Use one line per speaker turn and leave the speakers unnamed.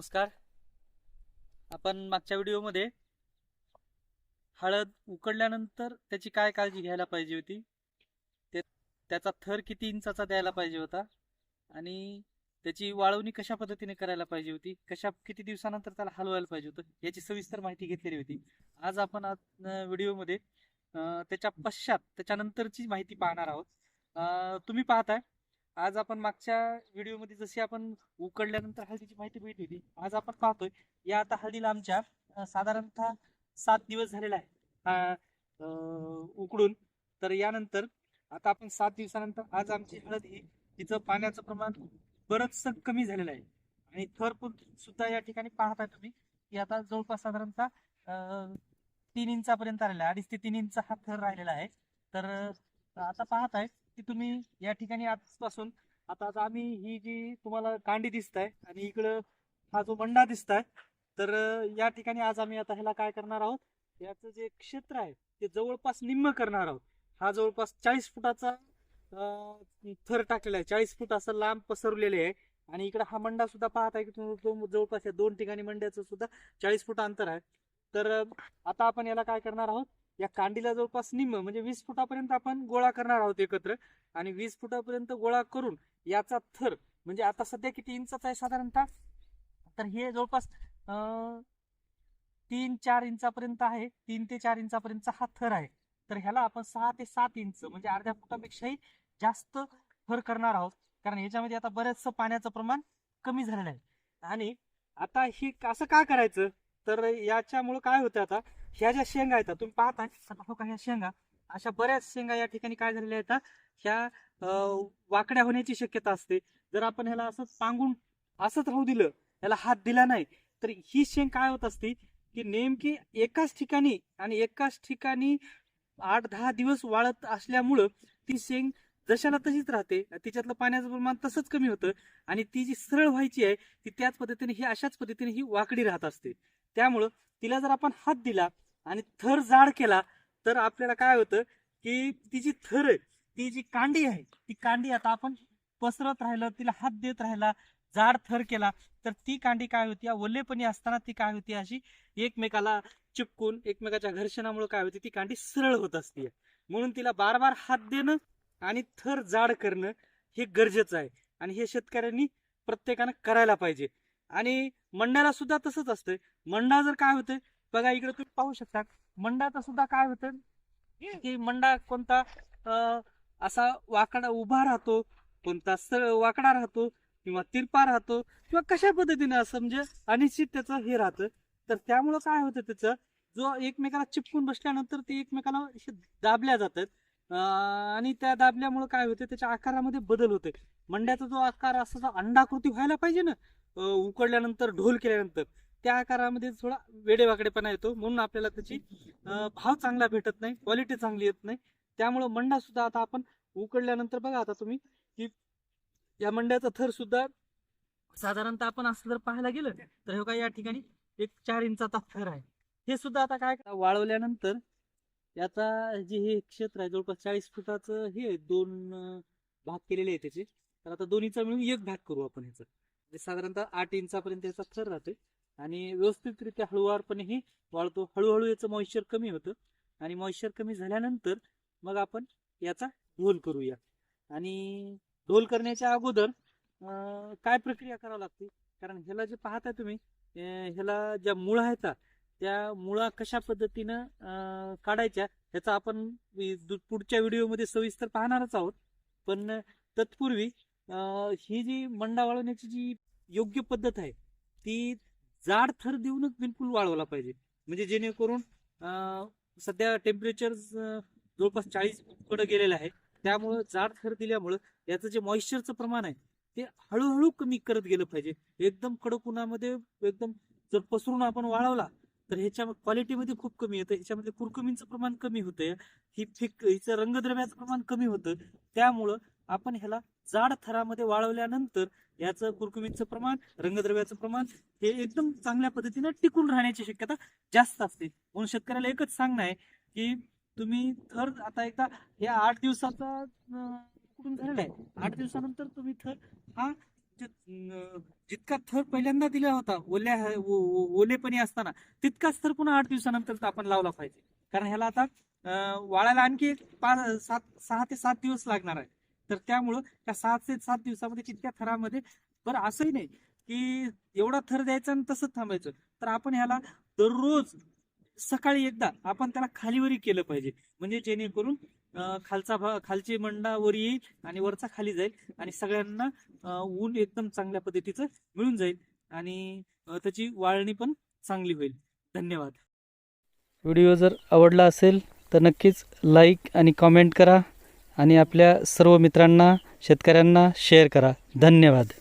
नमस्कार. आपण मागच्या व्हिडिओमध्ये हळद उकडल्यानंतर त्याची काय काळजी घ्यायला पाहिजे होती, ते त्याचा थर किती इंचाचा द्यायला पाहिजे होता आणि त्याची वाळवणी कशा पद्धतीने करायला पाहिजे होती, किती दिवसानंतर त्याला हलवायला पाहिजे होतं याची सविस्तर माहिती घेतलेली होती. आज आपण व्हिडिओमध्ये त्याच्यानंतरची माहिती पाहणार आहोत. तुम्ही पाहताय, आज आपण मागच्या व्हिडिओमध्ये जशी आपण उकडल्यानंतर हळदीची माहिती बघितली होती, आज आपण पाहतोय या आता हळदीला आमच्या साधारणतः 7 दिवस झालेला आहे उकडून. तर यानंतर आता आपण 7 दिवसानंतर आज आमची हळद ही तिचं पाण्याचं प्रमाण बरंच कमी झालेलं आहे आणि थर पण सुद्धा या ठिकाणी पाहताय तुम्ही की आता जवळपास साधारणतः 3 इंचापर्यंत आलेला आहे. 2.5 ते 3 इंच हा थर राहिलेला आहे. तर आता पाहताय की तुम्ही या ठिकाणी आजपासून आता आम्ही ही जी तुम्हाला कांडी दिसताय आणि इकडं हा जो मंडा दिसताय, तर या ठिकाणी आज आम्ही आता ह्याला काय करणार आहोत, याचं जे क्षेत्र आहे ते जवळपास निम्म करणार आहोत. हा जवळपास 40 फुटाचा थर टाकलेला आहे, 40 फूट असं लांब पसरलेले आहे. आणि इकडे हा मंडा सुद्धा पाहताय की जवळपास या 2 ठिकाणी मंड्याचं सुद्धा 40 फूट अंतर आहे. तर आता आपण याला काय करणार आहोत, या कांडीला जवळपास निम्म म्हणजे 20 फुटापर्यंत आपण गोळा करणार आहोत एकत्र. आणि 20 फुटापर्यंत गोळा करून याचा थर म्हणजे आता सध्या किती इंचाचा आहे साधारणतः, तर हे जवळपास 3-4 इंचापर्यंत आहे. 3 ते 4 इंचापर्यंतचा हा थर आहे. तर ह्याला आपण 6 ते 7 इंच म्हणजे अर्ध्या फुटापेक्षाही जास्त थर करणार आहोत, कारण ह्याच्यामध्ये आता बरेचसं पाण्याचं प्रमाण कमी झालेलं आहे. आणि आता ही असं का करायचं, तर याच्यामुळे काय होतं, आता ह्या ज्या शेंगा आहेत तुम्ही पाहता, ह्या शेंगा अशा बऱ्याच शेंगा या ठिकाणी काय झालेल्या आहेत, ह्या वाकड्या होण्याची शक्यता असते. जर आपण ह्याला असं पांगून असंच राहू दिलं, याला हात दिला नाही, तर ही शेंग काय होत असते की नेमकी एकाच ठिकाणी 8-10 दिवस वाळत असल्यामुळं ती शेंग जशाला तशीच राहते, तिच्यातलं पाण्याचं प्रमाण तसंच कमी होतं आणि ती जी सरळ व्हायची आहे ती त्याच पद्धतीने ही अशाच पद्धतीने ही वाकडी राहत असते. त्यामुळं तिला जर आपण हात दिला आणि थर जाड केला, तर आपल्याला काय होतं की ती जी थर आहे, ती जी कांडी आहे, ती कांडी आता आपण पसरत राहिलं, तिला हात देत राहिला, जाड थर केला, तर ती कांडी काय होती, ओलेपणी असताना ती काय होती, अशी एकमेकाला चिपकून एकमेकाच्या घर्षणामुळे काय होती, ती कांडी सरळ होत असते. म्हणून तिला बार बार हात देणं आणि थर जाड करणं हे गरजेचं आहे आणि हे शेतकऱ्यांनी प्रत्येकानं करायला पाहिजे. आणि मंड्याला सुद्धा तसंच असतंय. मंडा जर काय होतंय बघा, इकडे तुम्ही पाहू शकता, मंडाचा सुद्धा काय होतं की मंडा कोणता असा वाकडा उभा राहतो, कोणता सरळ वाकडा राहतो किंवा तिरपा राहतो किंवा कशा पद्धतीने असं म्हणजे अनिश्चित त्याचं हे राहतं. तर त्यामुळं काय होतं, त्याचं जो एकमेकाला चिपकून बसल्यानंतर ते एकमेकाला दाबल्या जातात आणि त्या दाबल्यामुळे काय होतं, त्याच्या आकारामध्ये बदल होते. मंड्याचा जो आकार असा अंडाकृती व्हायला पाहिजे ना उकडल्यानंतर ढोल केल्यानंतर, त्या आकारामध्ये थोडा वेडेवाकडेपणा येतो. म्हणून आपल्याला त्याची भाव चांगला भेटत नाही, क्वालिटी चांगली येत नाही. त्यामुळं मंडा सुद्धा आता आपण उकडल्यानंतर बघा आता तुम्ही की या मंड्याचा थर सुद्धा साधारणतः आपण असं जर पाहायला गेलं तर हे काय या ठिकाणी एक 4 इंचाचा थर आहे. हे सुद्धा आता काय वाळवल्यानंतर याचा जे हे क्षेत्र आहे जवळपास 40 फुटाचं हे 2 भाग केलेले आहे त्याचे. तर आता दोन्हीचा मिळून एक भाग करू आपण ह्याचा, म्हणजे साधारणतः 8 इंचापर्यंत याचा थर राहते आणि व्यवस्थितरित्या हळूवारपणे ही वाळतो. हळूहळू याचं मॉइश्चर कमी होतं आणि मॉइश्चर कमी झाल्यानंतर मग आपण याचा ढोल करूया. आणि ढोल करण्याच्या अगोदर काय प्रक्रिया करावी लागते, कारण ह्याला जे पाहताय तुम्ही, ह्याला ज्या मुळा आहेत त्या मुळा कशा पद्धतीनं काढायच्या ह्याचा आपण पुढच्या व्हिडिओमध्ये सविस्तर पाहणारच आहोत. पण तत्पूर्वी ही जी मंडा वाळवण्याची जी योग्य पद्धत आहे ती जाड थर देऊनच बिलकुल वाळवला पाहिजे, म्हणजे जेणेकरून सध्या टेम्परेचर जवळपास 40 कडे गेलेलं आहे. त्यामुळं जाड थर दिल्यामुळं याचं जे मॉइश्चरचं प्रमाण आहे ते हळूहळू कमी करत गेलं पाहिजे. एकदम कडक उन्हामध्ये एकदम जर पसरून आपण वाळवला तर ह्याच्या क्वालिटीमध्ये खूप कमी येतं, ह्याच्यामध्ये कुरकुमींचं प्रमाण कमी होतं, हिचं रंगद्रव्याचं प्रमाण कमी होतं. त्यामुळं आपण ह्याला जाड थरामध्ये वाळवल्यानंतर याचं कुरकुमीचं प्रमाण, रंगद्रव्याचं प्रमाण हे एकदम चांगल्या पद्धतीने टिकून राहण्याची शक्यता जास्त असते. म्हणून शेतकऱ्याला एकच सांगणं आहे की तुम्ही थर आता एकदा या 8 दिवसाचा कुठून झालेला आहे, 8 दिवसानंतर तुम्ही थर हा म्हणजे जितका थर पहिल्यांदा दिला होता ओलेपणी असताना तितकाच थर पुन्हा 8 दिवसानंतर आपण लावला पाहिजे. कारण ह्याला आता वाळायला आणखी 6 ते 7 दिवस लागणार आहे. तर त्यामुळं त्या 6 ते 7 दिवसामध्ये तितक्या थरामध्ये, बरं असंही नाही की एवढा थर द्यायचा आणि तसंच थांबायचं, तर आपण ह्याला दररोज सकाळी एकदा आपण त्याला खालीवरी केलं पाहिजे. म्हणजे जेणेकरून खालची मंडा वर येईल आणि वरचा खाली जाईल आणि सगळ्यांना ऊन एकदम चांगल्या पद्धतीचं मिळून जाईल आणि त्याची वाळणी पण चांगली होईल. धन्यवाद.
व्हिडिओ जर आवडला असेल तर नक्कीच लाईक आणि कॉमेंट करा आणि आपल्या सर्व मित्रांना शेतकऱ्यांना शेअर करा. धन्यवाद.